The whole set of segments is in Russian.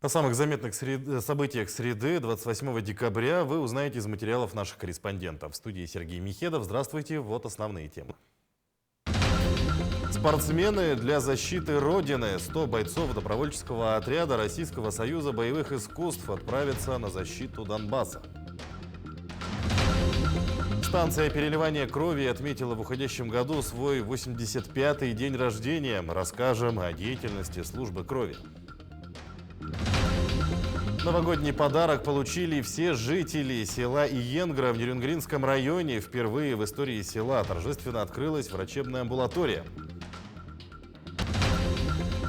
О самых заметных событиях среды 28 декабря вы узнаете из материалов наших корреспондентов. В студии Сергей Михедов. Здравствуйте. Вот основные темы. Спортсмены для защиты Родины. 100 бойцов добровольческого отряда Российского союза боевых искусств отправятся на защиту Донбасса. Станция переливания крови отметила в уходящем году свой 85-й день рождения. Расскажем о деятельности службы крови. Новогодний подарок получили все жители села Иенгра в Нерюнгринском районе. Впервые в истории села торжественно открылась врачебная амбулатория.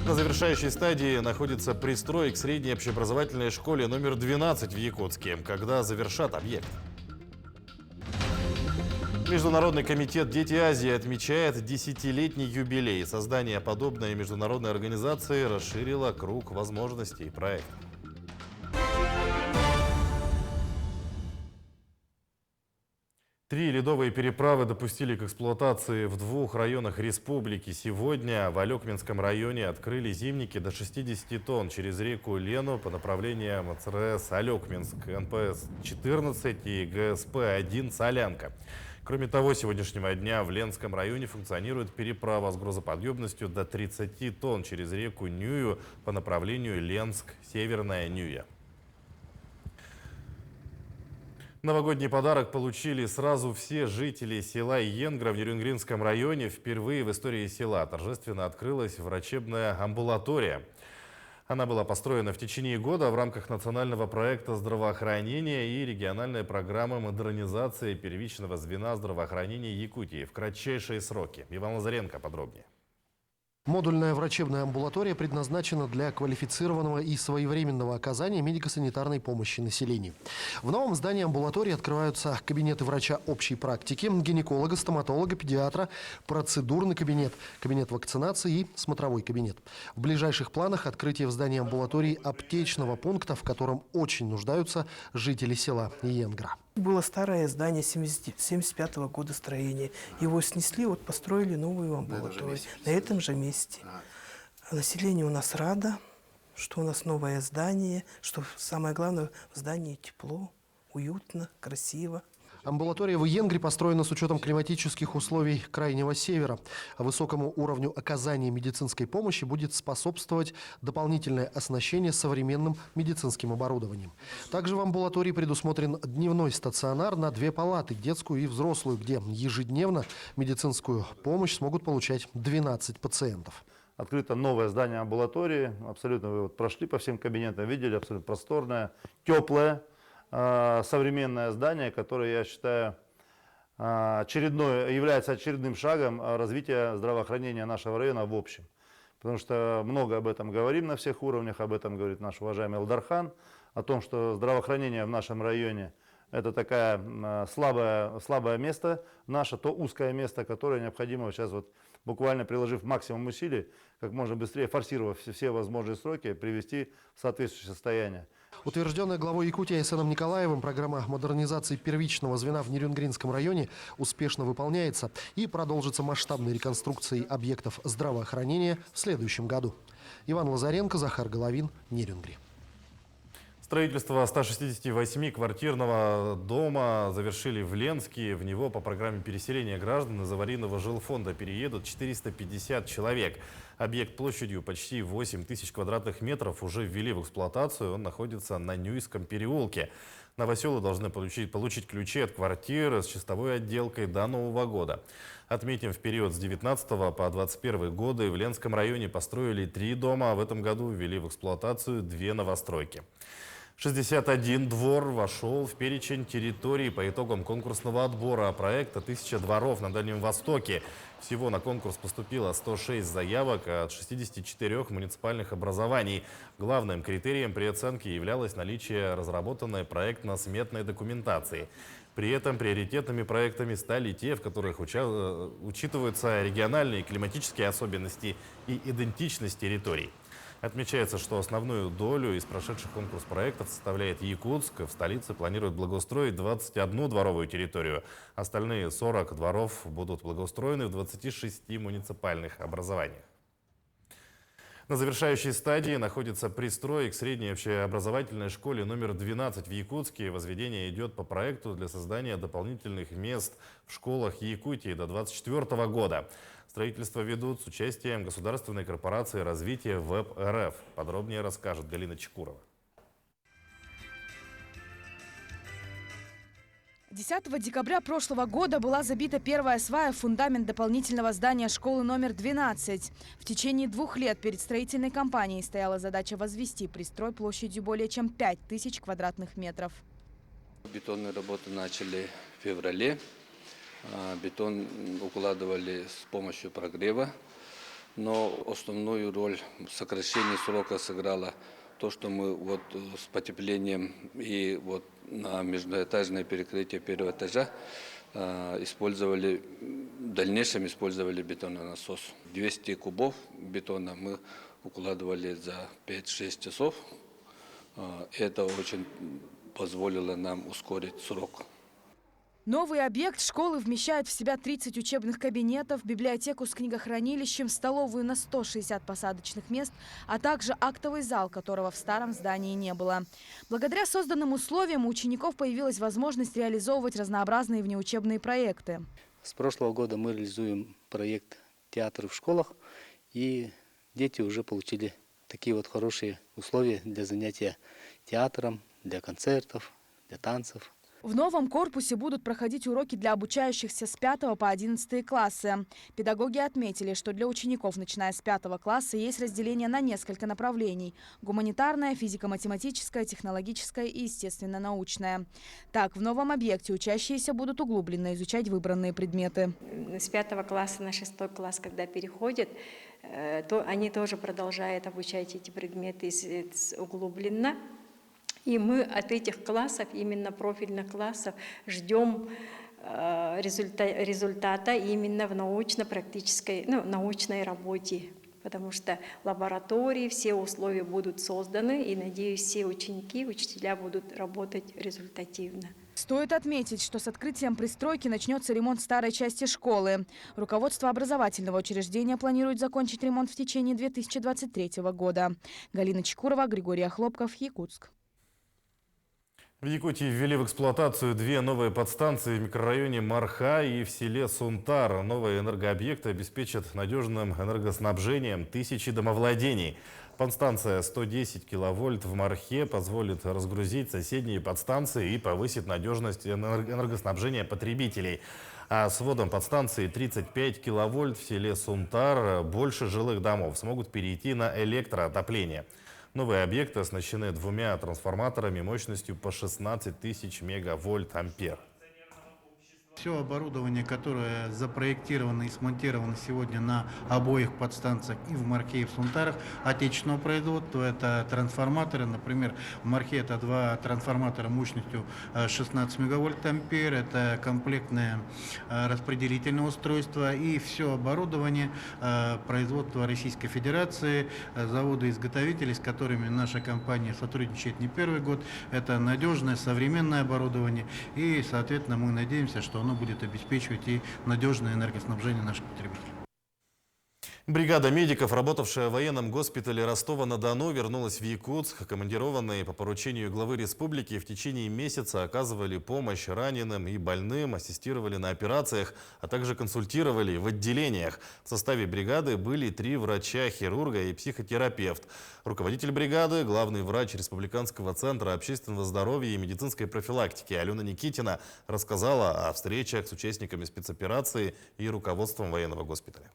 На завершающей стадии находится пристрой к средней общеобразовательной школе номер 12 в Якутске, когда завершат объект. Международный комитет «Дети Азии» отмечает 10-летний юбилей. Создание подобной международной организации расширило круг возможностей проекта. Три ледовые переправы допустили к эксплуатации в 2 районах республики. Сегодня в Алекминском районе открыли зимники до 60 тонн через реку Лену по направлениям МЦРС Алекминск, НПС-14 и ГСП-1 Солянка. Кроме того, с сегодняшнего дня в Ленском районе функционирует переправа с грузоподъемностью до 30 тонн через реку Нюю по направлению Ленск-Северная Нюя. Новогодний подарок получили сразу все жители села Иенгра в Нерюнгринском районе. Впервые в истории села торжественно открылась врачебная амбулатория. Она была построена в течение года в рамках национального проекта здравоохранения и региональной программы модернизации первичного звена здравоохранения Якутии в кратчайшие сроки. Иван Лазаренко подробнее. Модульная врачебная амбулатория предназначена для квалифицированного и своевременного оказания медико-санитарной помощи населению. В новом здании амбулатории открываются кабинеты врача общей практики, гинеколога, стоматолога, педиатра, процедурный кабинет, кабинет вакцинации и смотровой кабинет. В ближайших планах открытие в здании амбулатории аптечного пункта, в котором очень нуждаются жители села Иенгра. Было старое здание 75 года строения. Его снесли, вот построили новую амбулаторию. На этом же месте. Население у нас радо, что у нас новое здание, что самое главное, в здании тепло, уютно, красиво. Амбулатория в Иенгре построена с учетом климатических условий Крайнего Севера. Высокому уровню оказания медицинской помощи будет способствовать дополнительное оснащение современным медицинским оборудованием. Также в амбулатории предусмотрен дневной стационар на 2 палаты, детскую и взрослую, где ежедневно медицинскую помощь смогут получать 12 пациентов. Открыто новое здание амбулатории. Абсолютно вы вот прошли по всем кабинетам, видели, абсолютно просторное, теплое. Современное здание, которое, я считаю, является очередным шагом развития здравоохранения нашего района в общем. Потому что много об этом говорим на всех уровнях, об этом говорит наш уважаемый Элдархан, о том, что здравоохранение в нашем районе – это такое слабое место наше, то узкое место, которое необходимо сейчас вот буквально приложив максимум усилий, как можно быстрее, форсировав все возможные сроки, привести в соответствующее состояние. Утвержденная главой Якутии Айсеном Николаевым программа модернизации первичного звена в Нерюнгринском районе успешно выполняется и продолжится масштабной реконструкцией объектов здравоохранения в следующем году. Иван Лазаренко, Захар Головин, Нерюнгри. Строительство 168-квартирного дома завершили в Ленске. В него по программе переселения граждан из аварийного жилфонда переедут 450 человек. Объект площадью почти 8 тысяч квадратных метров уже ввели в эксплуатацию. Он находится на Нюйском переулке. Новоселы должны получить ключи от квартир с чистовой отделкой до Нового года. Отметим, в период с 19 по 21 годы в Ленском районе построили 3 дома, а в этом году ввели в эксплуатацию 2 новостройки. 61 двор вошел в перечень территорий по итогам конкурсного отбора проекта «1000 дворов на Дальнем Востоке». Всего на конкурс поступило 106 заявок от 64 муниципальных образований. Главным критерием при оценке являлось наличие разработанной проектно-сметной документации. При этом приоритетными проектами стали те, в которых учитываются региональные климатические особенности и идентичность территорий. Отмечается, что основную долю из прошедших конкурс проектов составляет Якутск. В столице планируют благоустроить 21 дворовую территорию. Остальные 40 дворов будут благоустроены в 26 муниципальных образованиях. На завершающей стадии находится пристрой к средней общеобразовательной школе номер 12 в Якутске. Возведение идет по проекту для создания дополнительных мест в школах Якутии до 2024 года. Строительство ведут с участием государственной корпорации развития ВЭБ РФ. Подробнее расскажет Галина Чекурова. 10 декабря прошлого года была забита первая свая в фундамент дополнительного здания школы номер 12. В течение 2 лет перед строительной компанией стояла задача возвести пристрой площадью более чем 5000 квадратных метров. Бетонные работы начали в феврале. Бетон укладывали с помощью прогрева. Но основную роль в сокращении срока сыграло то, что мы вот с потеплением и вот на междуэтажное перекрытие первого этажа в дальнейшем использовали бетононасос. 200 кубов бетона мы укладывали за 5-6 часов. Это очень позволило нам ускорить срок. Новый объект школы вмещает в себя 30 учебных кабинетов, библиотеку с книгохранилищем, столовую на 160 посадочных мест, а также актовый зал, которого в старом здании не было. Благодаря созданным условиям у учеников появилась возможность реализовывать разнообразные внеучебные проекты. С прошлого года мы реализуем проект «Театры в школах», и дети уже получили такие вот хорошие условия для занятия театром, для концертов, для танцев. В новом корпусе будут проходить уроки для обучающихся с 5 по 11 классы. Педагоги отметили, что для учеников, начиная с 5 класса, есть разделение на несколько направлений – гуманитарное, физико-математическое, технологическое и естественно-научное. Так, в новом объекте учащиеся будут углубленно изучать выбранные предметы. С 5 класса на 6 класс, когда переходят, то они тоже продолжают обучать эти предметы углубленно. И мы от этих классов, именно профильных классов, ждем результата именно в научно-практической, научной работе. Потому что лаборатории, все условия будут созданы, и, надеюсь, все ученики, учителя будут работать результативно. Стоит отметить, что с открытием пристройки начнется ремонт старой части школы. Руководство образовательного учреждения планирует закончить ремонт в течение 2023 года. Галина Чекурова, Григорий Охлопков, Якутск. В Якутии ввели в эксплуатацию 2 новые подстанции в микрорайоне Марха и в селе Сунтар. Новые энергообъекты обеспечат надежным энергоснабжением 1000 домовладений. Подстанция 110 киловольт в Мархе позволит разгрузить соседние подстанции и повысит надежность энергоснабжения потребителей. А с вводом подстанции 35 киловольт в селе Сунтар больше жилых домов смогут перейти на электроотопление. Новые объекты оснащены 2 трансформаторами мощностью по 16 тысяч мегавольт-ампер. Все оборудование, которое запроектировано и смонтировано сегодня на обоих подстанциях и в Мархе, и в Сунтарах отечественного производства, это трансформаторы. Например, в Мархе это 2 трансформатора мощностью 16 мегавольт-ампер, это комплектное распределительное устройство, и все оборудование производства Российской Федерации, заводы-изготовители, с которыми наша компания сотрудничает не первый год. Это надежное, современное оборудование, и, соответственно, мы надеемся, что оно будет обеспечивать и надежное энергоснабжение наших потребителей. Бригада медиков, работавшая в военном госпитале Ростова-на-Дону, вернулась в Якутск. Командированные по поручению главы республики в течение месяца оказывали помощь раненым и больным, ассистировали на операциях, а также консультировали в отделениях. В составе бригады были 3 врача, хирурга и психотерапевт. Руководитель бригады, главный врач Республиканского центра общественного здоровья и медицинской профилактики Алена Никитина рассказала о встречах с участниками спецоперации и руководством военного госпиталя.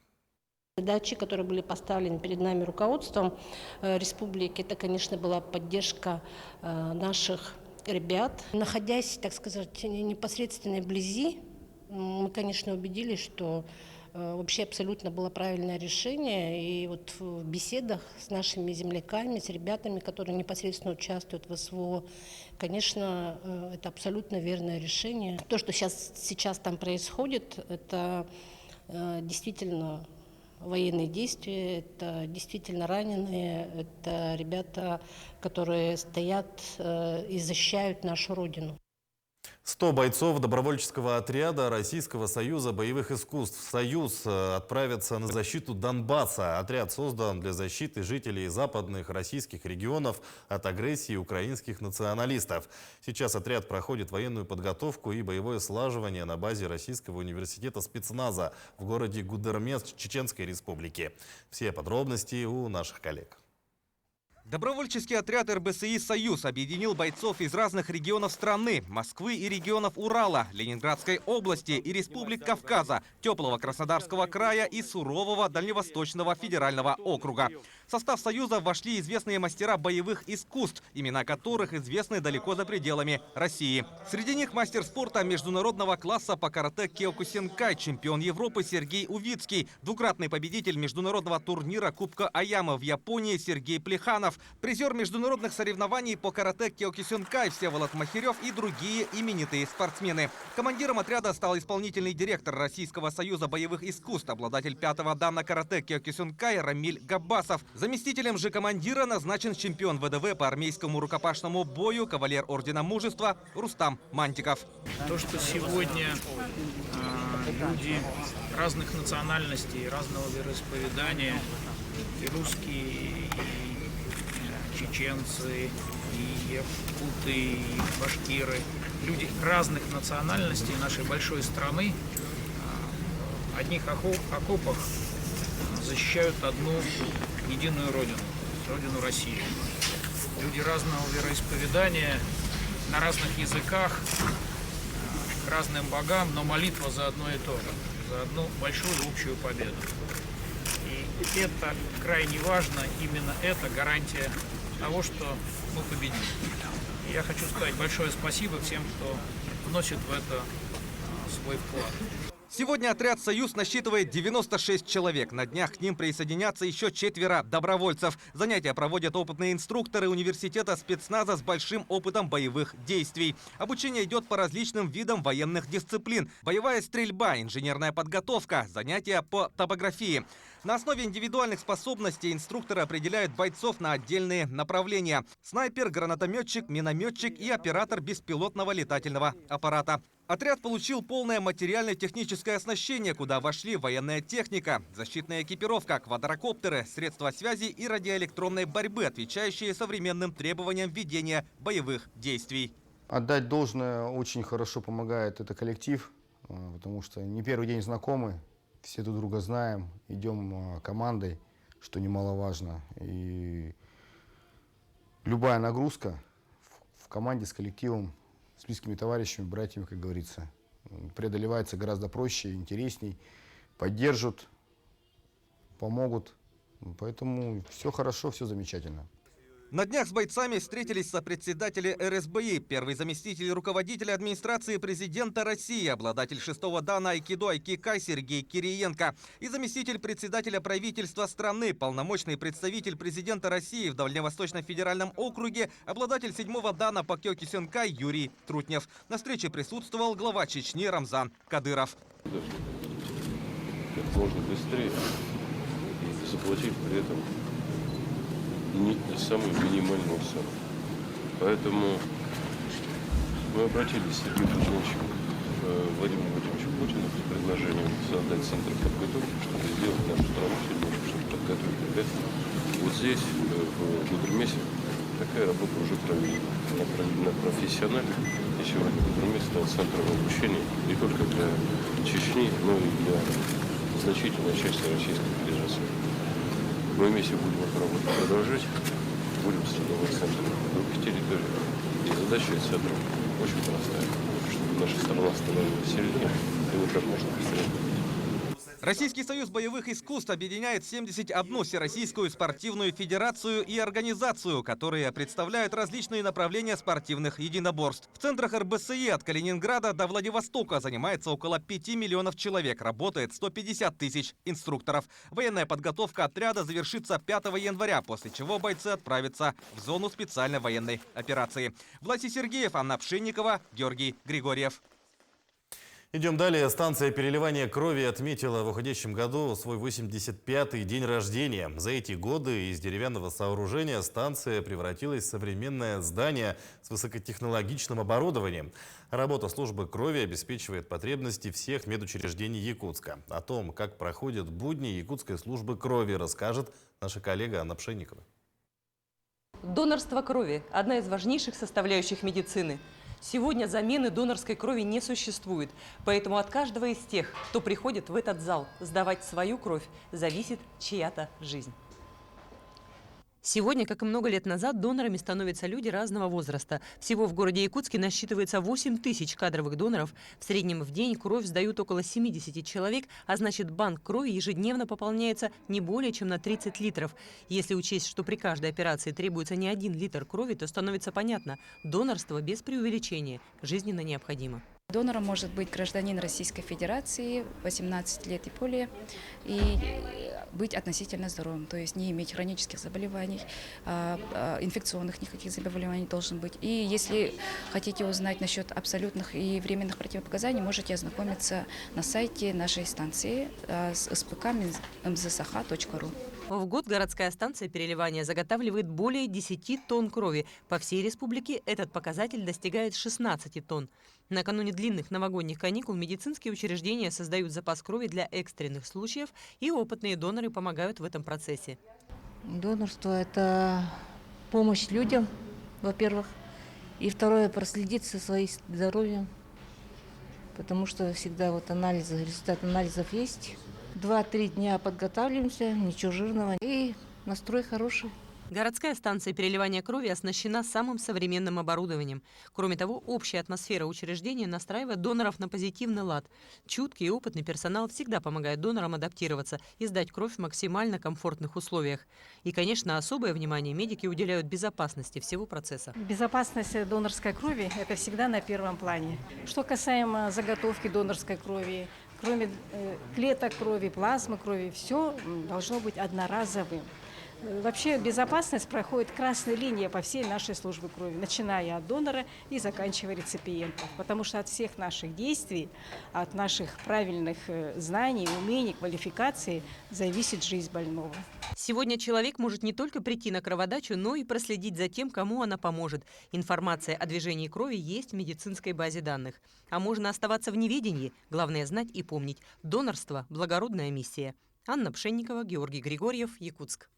Задачи, которые были поставлены перед нами руководством республики, это, конечно, была поддержка наших ребят. Находясь, так сказать, непосредственно вблизи, мы, конечно, убедились, что вообще абсолютно было правильное решение. И вот в беседах с нашими земляками, с ребятами, которые непосредственно участвуют в СВО, конечно, это абсолютно верное решение. То, что сейчас там происходит, это действительно военные действия, это действительно раненые, это ребята, которые стоят и защищают нашу Родину. 100 бойцов добровольческого отряда Российского союза боевых искусств «Союз» отправятся на защиту Донбасса. Отряд создан для защиты жителей западных российских регионов от агрессии украинских националистов. Сейчас отряд проходит военную подготовку и боевое слаживание на базе Российского университета спецназа в городе Гудермес Чеченской Республики. Все подробности у наших коллег. Добровольческий отряд РБСИ «Союз» объединил бойцов из разных регионов страны, Москвы и регионов Урала, Ленинградской области и республик Кавказа, теплого Краснодарского края и сурового Дальневосточного федерального округа. В состав «Союза» вошли известные мастера боевых искусств, имена которых известны далеко за пределами России. Среди них мастер спорта международного класса по карате Киокусинкай, чемпион Европы Сергей Увицкий, двукратный победитель международного турнира Кубка Аяма в Японии Сергей Плеханов, призер международных соревнований по карате Киокусинкай Всеволод Махирев и другие именитые спортсмены. Командиром отряда стал исполнительный директор Российского союза боевых искусств, обладатель 5-го дана карате Киокусинкай Рамиль Габбасов. Заместителем же командира назначен чемпион ВДВ по армейскому рукопашному бою, кавалер Ордена Мужества Рустам Мантиков. То, что сегодня люди разных национальностей, разного вероисповедания, и русские, и чеченцы, и якуты, и башкиры, люди разных национальностей нашей большой страны в одних окопах защищают одну единую родину, родину России. Люди разного вероисповедания, на разных языках, к разным богам, но молитва за одно и то же, за одну большую общую победу. И это крайне важно, именно это гарантия того, что мы победим. И я хочу сказать большое спасибо всем, кто вносит в это свой вклад. Сегодня отряд «Союз» насчитывает 96 человек. На днях к ним присоединятся еще 4 добровольцев. Занятия проводят опытные инструкторы университета спецназа с большим опытом боевых действий. Обучение идет по различным видам военных дисциплин. Боевая стрельба, инженерная подготовка, занятия по топографии. На основе индивидуальных способностей инструкторы определяют бойцов на отдельные направления. Снайпер, гранатометчик, минометчик и оператор беспилотного летательного аппарата. Отряд получил полное материально-техническое оснащение, куда вошли военная техника, защитная экипировка, квадрокоптеры, средства связи и радиоэлектронной борьбы, отвечающие современным требованиям ведения боевых действий. Отдать должное, очень хорошо помогает это коллектив, потому что не первый день знакомы, все друг друга знаем, идем командой, что немаловажно. И любая нагрузка в команде с коллективом, с близкими товарищами, братьями, как говорится, преодолевается гораздо проще, интересней, поддержат, помогут. Поэтому все хорошо, все замечательно. На днях с бойцами встретились сопредседатели РСБИ, первый заместитель руководителя администрации президента России, обладатель 6-го дана айкидо Айкикай Сергей Кириенко и заместитель председателя правительства страны, полномочный представитель президента России в Дальневосточном федеральном округе, обладатель 7-го дана по Киокусинкай Юрий Трутнев. На встрече присутствовал глава Чечни Рамзан Кадыров. Как можно быстрее заплатить при этом не самую минимальную сумму. Поэтому мы обратились к Сергею Петровичу Владимиру Владимировичу Путину с предложением создать центр подготовки, чтобы сделать нашу страну сильнее, чтобы подготовить ребят. Вот здесь, в Гудермесе, такая работа уже проведена профессионально. И сегодня Гудермес стал центром обучения не только для Чечни, но и для значительной части Российской Федерации. Мы вместе будем эту работу продолжать, будем создавать центры в других территориях. И задача центра очень простая, чтобы наша страна становилась сильнее и вот как можно быстрее. Российский союз боевых искусств объединяет 71 всероссийскую спортивную федерацию и организацию, которые представляют различные направления спортивных единоборств. В центрах РБСИ от Калининграда до Владивостока занимается около 5 миллионов человек, работает 150 тысяч инструкторов. Военная подготовка отряда завершится 5 января, после чего бойцы отправятся в зону специальной военной операции. Власий Сергеев, Анна Пшенникова, Георгий Григорьев. Идем далее. Станция переливания крови отметила в уходящем году свой 85-й день рождения. За эти годы из деревянного сооружения станция превратилась в современное здание с высокотехнологичным оборудованием. Работа службы крови обеспечивает потребности всех медучреждений Якутска. О том, как проходят будни якутской службы крови, расскажет наша коллега Анна Пшенникова. Донорство крови – одна из важнейших составляющих медицины. Сегодня замены донорской крови не существует, поэтому от каждого из тех, кто приходит в этот зал сдавать свою кровь, зависит чья-то жизнь. Сегодня, как и много лет назад, донорами становятся люди разного возраста. Всего в городе Якутске насчитывается 8 тысяч кадровых доноров. В среднем в день кровь сдают около 70 человек, а значит банк крови ежедневно пополняется не более чем на 30 литров. Если учесть, что при каждой операции требуется не 1 литр крови, то становится понятно – донорство без преувеличения жизненно необходимо. Донором может быть гражданин Российской Федерации, 18 лет и более, и быть относительно здоровым, то есть не иметь хронических заболеваний, инфекционных никаких заболеваний должен быть. И если хотите узнать насчет абсолютных и временных противопоказаний, можете ознакомиться на сайте нашей станции с spk.mzsah.ru. В год городская станция переливания заготавливает более 10 тонн крови. По всей республике этот показатель достигает 16 тонн. Накануне длинных новогодних каникул медицинские учреждения создают запас крови для экстренных случаев, и опытные доноры помогают в этом процессе. Донорство – это помощь людям, во-первых. И второе – проследить за своим здоровьем, потому что всегда вот анализы, результат анализов есть. 2-3 дня подготавливаемся, ничего жирного, и настрой хороший. Городская станция переливания крови оснащена самым современным оборудованием. Кроме того, общая атмосфера учреждения настраивает доноров на позитивный лад. Чуткий и опытный персонал всегда помогает донорам адаптироваться и сдать кровь в максимально комфортных условиях. И, конечно, особое внимание медики уделяют безопасности всего процесса. Безопасность донорской крови – это всегда на первом плане. Что касаемо заготовки донорской крови, кроме клеток крови, плазмы крови, все должно быть одноразовым. Вообще безопасность проходит красной линией по всей нашей службе крови, начиная от донора и заканчивая реципиентом. Потому что от всех наших действий, от наших правильных знаний, умений, квалификации зависит жизнь больного. Сегодня человек может не только прийти на кроводачу, но и проследить за тем, кому она поможет. Информация о движении крови есть в медицинской базе данных. А можно оставаться в неведении. Главное знать и помнить. Донорство – благородная миссия. Анна Пшенникова, Георгий Григорьев, Якутск.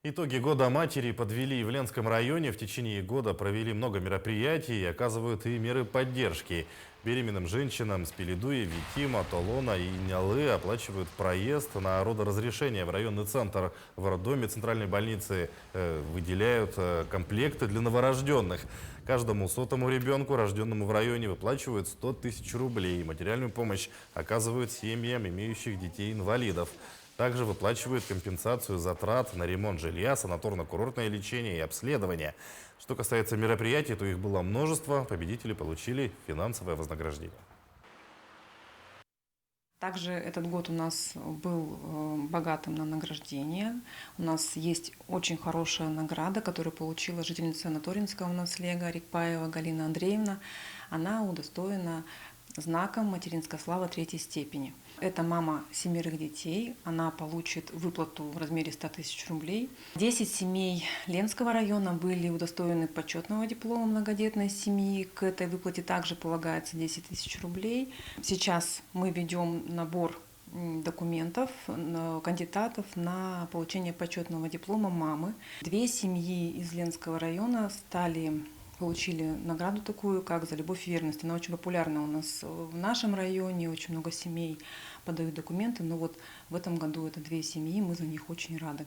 Итоги года матери подвели в Ленском районе. В течение года провели много мероприятий и оказывают и меры поддержки. Беременным женщинам с Пеледуи, Витима, Толона и Нялы оплачивают проезд на родоразрешение в районный центр. В роддоме центральной больницы выделяют комплекты для новорожденных. Каждому 100-му ребенку, рожденному в районе, выплачивают 100 тысяч рублей. Материальную помощь оказывают семьям, имеющих детей-инвалидов. Также выплачивают компенсацию затрат на ремонт жилья, санаторно-курортное лечение и обследование. Что касается мероприятий, то их было множество. Победители получили финансовое вознаграждение. Также этот год у нас был богатым на награждения. У нас есть очень хорошая награда, которую получила жительница Наторинского наследия Рикпаева Галина Андреевна. Она удостоена знаком «Материнская слава 3-й степени». Это мама 7 детей. Она получит выплату в размере 100 тысяч рублей. 10 семей Ленского района были удостоены почетного диплома многодетной семьи. К этой выплате также полагается 10 тысяч рублей. Сейчас мы ведем набор документов кандидатов на получение почетного диплома мамы. 2 семьи из Ленского района получили награду такую, как «За любовь и верность». Она очень популярна у нас в нашем районе, очень много семей подают документы, но вот в этом году это 2 семьи, мы за них очень рады.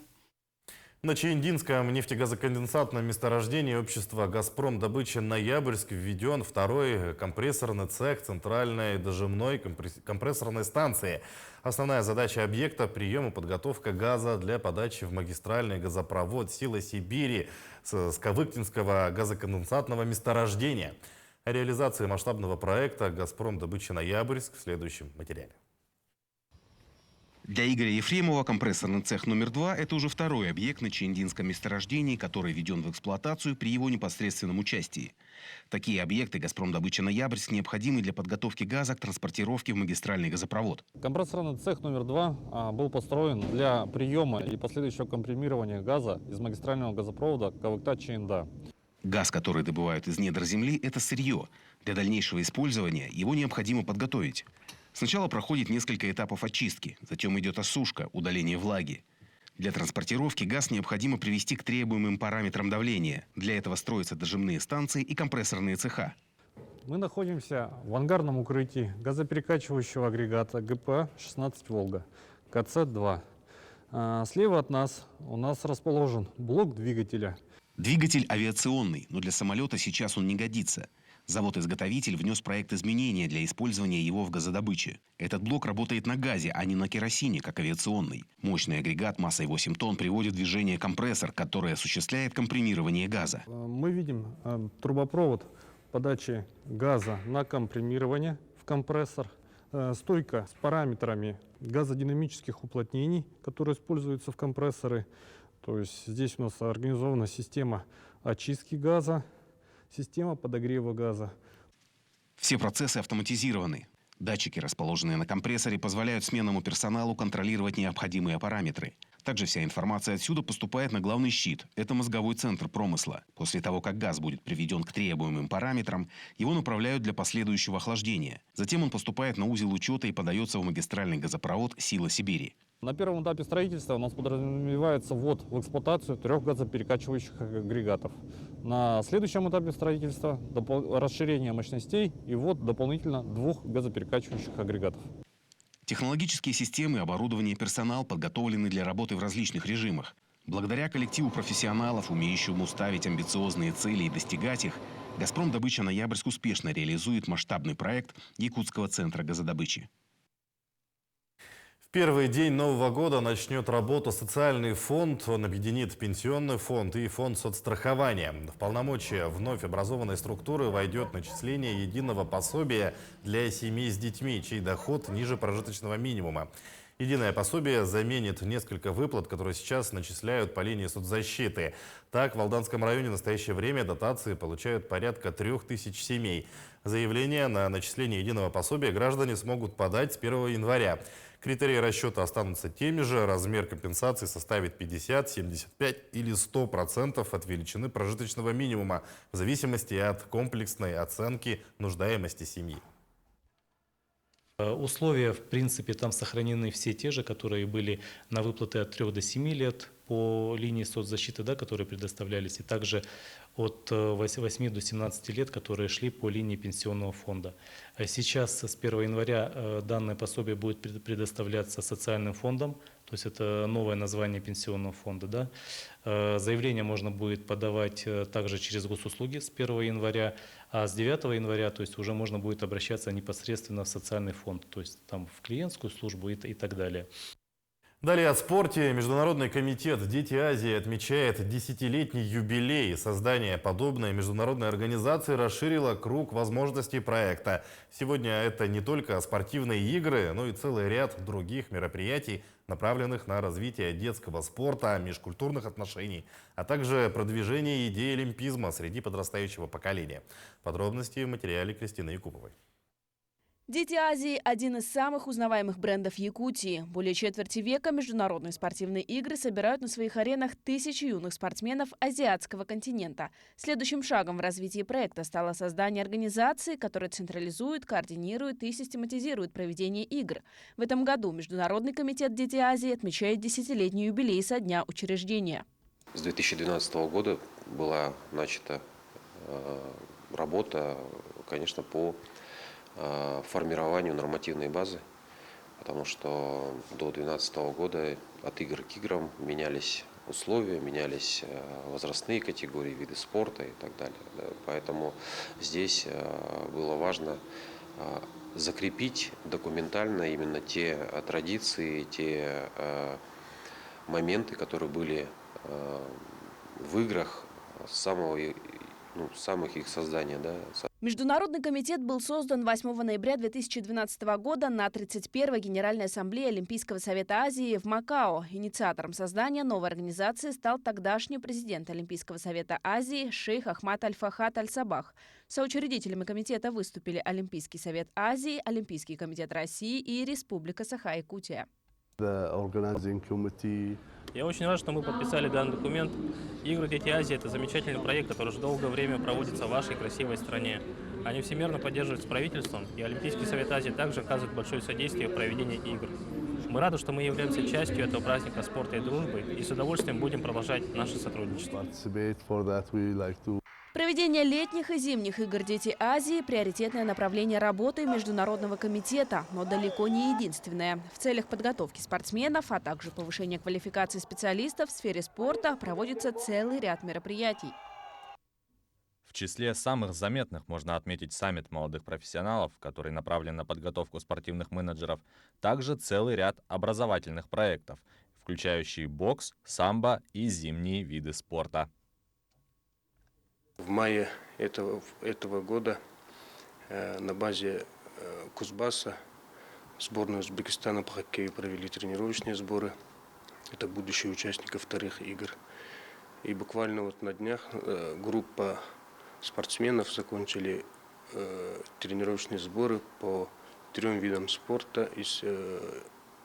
На Чаиндинском нефтегазоконденсатном месторождении общества «Газпром» добыча «Ноябрьск» введен второй компрессорный цех центральной дожимной компрессорной станции. Основная задача объекта – прием и подготовка газа для подачи в магистральный газопровод «Сила Сибири» с Кавыктинского газоконденсатного месторождения. О реализации масштабного проекта «Газпром» добыча «Ноябрьск» в следующем материале. Для Игоря Ефремова компрессорный цех номер 2 – это уже второй объект на Чиендинском месторождении, который введен в эксплуатацию при его непосредственном участии. Такие объекты «Газпромдобыча Ноябрьск» необходимы для подготовки газа к транспортировке в магистральный газопровод. Компрессорный цех номер 2 был построен для приема и последующего компримирования газа из магистрального газопровода Кавыкта-Чиенда. Газ, который добывают из недр земли – это сырье. Для дальнейшего использования его необходимо подготовить. Сначала проходит несколько этапов очистки, затем идет осушка, удаление влаги. Для транспортировки газ необходимо привести к требуемым параметрам давления. Для этого строятся дожимные станции и компрессорные цеха. Мы находимся в ангарном укрытии газоперекачивающего агрегата ГП-16 «Волга» КЦ-2. Слева от нас у нас расположен блок двигателя. Двигатель авиационный, но для самолета сейчас он не годится. Завод-изготовитель внес проект изменения для использования его в газодобыче. Этот блок работает на газе, а не на керосине, как авиационный. Мощный агрегат массой 8 тонн приводит в движение компрессор, который осуществляет компримирование газа. Мы видим трубопровод подачи газа на компримирование в компрессор. Стойка с параметрами газодинамических уплотнений, которые используются в компрессоры. То есть здесь у нас организована система очистки газа, система подогрева газа. Все процессы автоматизированы. Датчики, расположенные на компрессоре, позволяют сменному персоналу контролировать необходимые параметры. Также вся информация отсюда поступает на главный щит. Это мозговой центр промысла. После того, как газ будет приведен к требуемым параметрам, его направляют для последующего охлаждения. Затем он поступает на узел учета и подается в магистральный газопровод «Сила Сибири». На первом этапе строительства у нас подразумевается ввод в эксплуатацию 3 газоперекачивающих агрегатов. На следующем этапе строительства расширение мощностей и ввод дополнительно 2 газоперекачивающих агрегатов. Технологические системы, оборудование и персонал подготовлены для работы в различных режимах. Благодаря коллективу профессионалов, умеющему ставить амбициозные цели и достигать их, «Газпромдобыча Ноябрьск» успешно реализует масштабный проект Якутского центра газодобычи. В первый день Нового года начнет работу социальный фонд. Он объединит пенсионный фонд и фонд соцстрахования. В полномочия вновь образованной структуры войдет начисление единого пособия для семей с детьми, чей доход ниже прожиточного минимума. Единое пособие заменит несколько выплат, которые сейчас начисляют по линии соцзащиты. Так, в Алданском районе в настоящее время дотации получают порядка 3000 семей. Заявление на начисление единого пособия граждане смогут подать с 1 января. Критерии расчета останутся теми же. Размер компенсации составит 50, 75 или 100% от величины прожиточного минимума в зависимости от комплексной оценки нуждаемости семьи. Условия, в принципе, там сохранены все те же, которые были на выплаты от 3 до 7 лет по линии соцзащиты, да, которые предоставлялись, и также от 8 до 17 лет, которые шли по линии пенсионного фонда. Сейчас с 1 января данное пособие будет предоставляться социальным фондом, то есть это новое название пенсионного фонда. Да. Заявление можно будет подавать также через госуслуги с 1 января, а с 9 января, то есть уже можно будет обращаться непосредственно в социальный фонд, то есть там в клиентскую службу и так далее. Далее о спорте. Международный комитет «Дети Азии» отмечает 10-летний юбилей. Создание подобной международной организации расширило круг возможностей проекта. Сегодня это не только спортивные игры, но и целый ряд других мероприятий, направленных на развитие детского спорта, межкультурных отношений, а также продвижение идеи олимпизма среди подрастающего поколения. Подробности в материале Кристины Якуповой. «Дети Азии» – один из самых узнаваемых брендов Якутии. Более четверти века международные спортивные игры собирают на своих аренах тысячи юных спортсменов азиатского континента. Следующим шагом в развитии проекта стало создание организации, которая централизует, координирует и систематизирует проведение игр. В этом году Международный комитет «Дети Азии» отмечает 10-летний юбилей со дня учреждения. С 2012 года была начата работа, конечно, по формированию нормативной базы, потому что до 2012 года от игр к играм менялись условия, менялись возрастные категории, виды спорта и так далее. Поэтому здесь было важно закрепить документально именно те традиции, те моменты, которые были в играх с самого с самых их создания. Да. Международный комитет был создан 8 ноября 2012 года на 31-й Генеральной Ассамблее Олимпийского совета Азии в Макао. Инициатором создания новой организации стал тогдашний президент Олимпийского совета Азии шейх Ахмад Аль-Фахад Аль-Сабах. Соучредителями комитета выступили Олимпийский совет Азии, Олимпийский комитет России и Республика Саха-Якутия. Я очень рад, что мы подписали данный документ. Игры «Дети Азии» — это замечательный проект, который уже долгое время проводится в вашей красивой стране. Они всемирно поддерживаются правительством, и Олимпийский совет Азии также оказывает большое содействие в проведении игр. Мы рады, что мы являемся частью этого праздника спорта и дружбы, и с удовольствием будем продолжать наше сотрудничество. Проведение летних и зимних игр «Дети Азии» – приоритетное направление работы Международного комитета, но далеко не единственное. В целях подготовки спортсменов, а также повышения квалификации специалистов в сфере спорта проводится целый ряд мероприятий. В числе самых заметных можно отметить саммит молодых профессионалов, который направлен на подготовку спортивных менеджеров, также целый ряд образовательных проектов, включающие бокс, самбо и зимние виды спорта. В мае этого года на базе Кузбасса сборную Узбекистана по хоккею провели тренировочные сборы. Это будущие участники вторых игр. И буквально на днях группа спортсменов закончили тренировочные сборы по 3 видам спорта из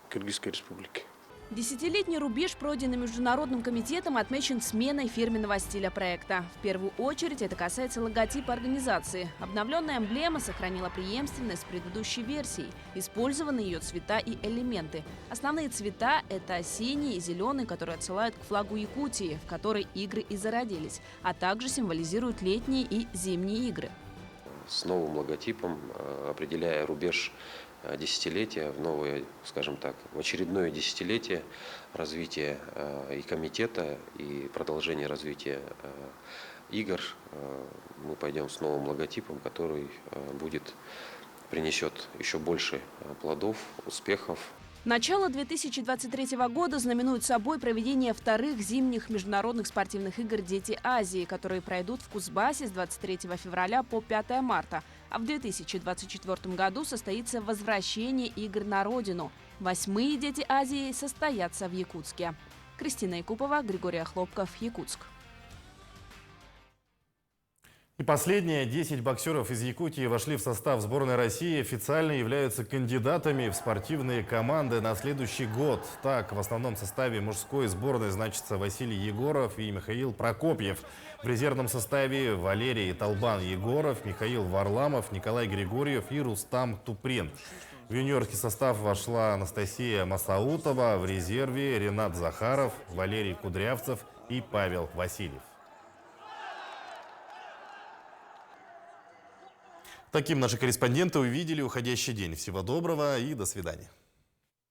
Кыргызской республики. Десятилетний рубеж, пройденный Международным комитетом, отмечен сменой фирменного стиля проекта. В первую очередь это касается логотипа организации. Обновленная эмблема сохранила преемственность с предыдущей версией. Использованы ее цвета и элементы. Основные цвета – это синий и зеленый, которые отсылают к флагу Якутии, в которой игры и зародились, а также символизируют летние и зимние игры. С новым логотипом, определяя рубеж десятилетия, в новое, скажем так, в очередное десятилетие развития и комитета, и продолжение развития игр, мы пойдем с новым логотипом, который принесет еще больше плодов, успехов. Начало 2023 года знаменует собой проведение вторых зимних международных спортивных игр «Дети Азии», которые пройдут в Кузбассе с 23 февраля по 5 марта. А в 2024 году состоится возвращение игр на родину. 8-е «Дети Азии» состоятся в Якутске. Кристина Якупова, Григорий Охлопков, Якутск. И последнее. 10 боксеров из Якутии вошли в состав сборной России, официально являются кандидатами в спортивные команды на следующий год. Так, в основном составе мужской сборной значатся Василий Егоров и Михаил Прокопьев. В резервном составе Валерий Толбан-Егоров, Михаил Варламов, Николай Григорьев и Рустам Туприн. В юниорский состав вошла Анастасия Масаутова, в резерве Ренат Захаров, Валерий Кудрявцев и Павел Васильев. Таким наши корреспонденты увидели уходящий день. Всего доброго и до свидания.